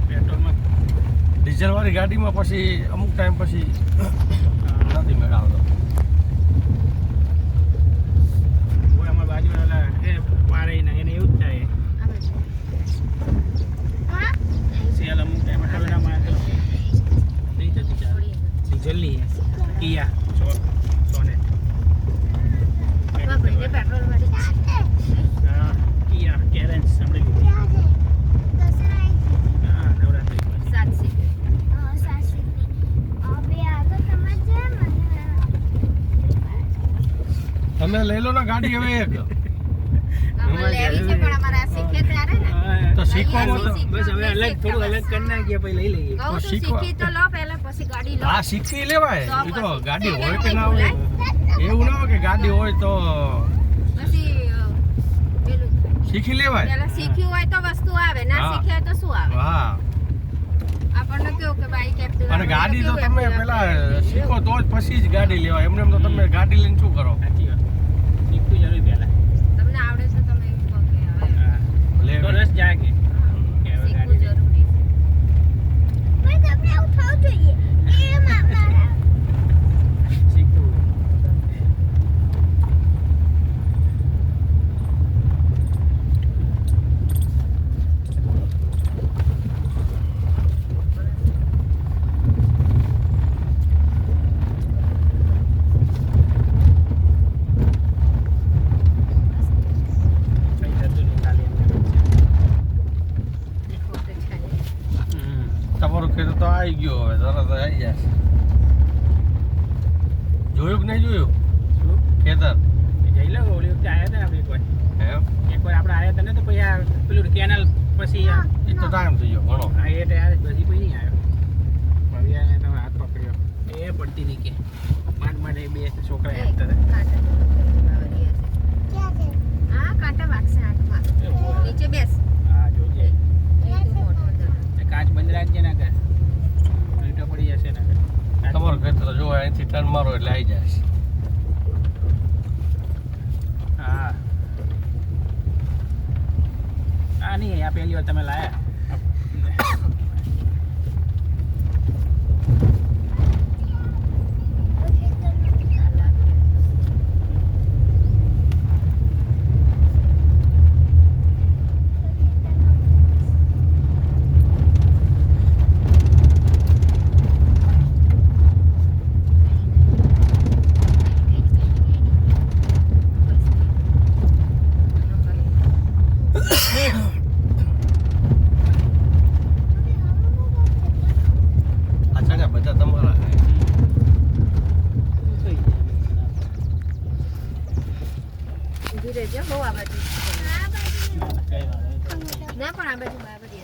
પેટ્રોલમાં diesel વાળી ગાડીમાં પછી અમુક ટાઈમ પછી નથી મેળ આવતો. અમારા બાજુવાળા એ પારે ને એને એવું જ થાય સેલ અમુક ટાઈમ અઠવાડિયામાં નહીં થતી ચાલે ડીઝલની કિયા સોને પેટ્રોલ વાળી હા કિયા કેરેન્સ સાંભળી લીધી હા નવરાત્રી તમે લઈ લો ને ગાડી હવે એક તો શીખવામાં તો બસ હવે અલગ થોડું અલગ કરી નાખીએ પછી લઈ લઈએ શીખી તો લો પહેલા પછી ગાડી લો હા શીખી લેવાય. એ તો ગાડી હોય કે ના હોય એવું ના હોય કે ગાડી હોય તો પછી પેલું શીખી લેવાય. પહેલા શીખ્યું હોય તો વસ્તુ આવે ના હા. શીખ્યા તો શું આવે હા આપણને કેવું કે બાઈક એક્ટિવા અને ગાડી તો તમે પેલા શીખો તો જ પછી જ ગાડી લેવાય. એમને એમ તો તમે ગાડી લઈને શું કરો? સાચી વાત શીખવું જરૂરી પહેલા તમને આવડે છે તમે કહો કે હવે લે તો રસ જાગે કે હવે શીખવું ગાડી જરૂરી છે તમને આવું થવું જોઈએ એ મામલા શીખવું કઈ થતું નહીં ખાલી એમને પોતે છે તમારું ખેતર તો આવી ગયો હવે તરત જ આવી જાય. જોયું કે નહીં જોયું શું ખેતર? જઈ લો ઓલી વખતે આવ્યા હતા ને આપણે એમ એકવાર આપણે આવ્યા હતા ને તો પછી આ પેલું કેનાલ પછી આ એ તો ટાઈમ થઈ ગયો ઘણો. એ યાર પછી કોઈ નહીં આવ્યો ભવ્યાને તમે હાથ પકડ્યો એ પડતી નહીં કે માંડ માંડ એ બે છોકરા હેઠતા હતા હા કાંટા વાગશે આંખમાં નીચે બેસ હા જોજે એ તું મોટો થયો. એ કાચ બંધ રાખજે ના કર ઉલટો પડી જશે ના કર તમારું ખેતર જો અહીંથી ટર્ન મારો એટલે આવી જાય. હા આ નહીં આ પહેલી વાર તમે લાયા આ ચણ્યા બધા તમારા ઊભી રહેજો બહુ આ બાજુ કઈ વાત નહીં ના પણ આ બાજુ બરાબર છે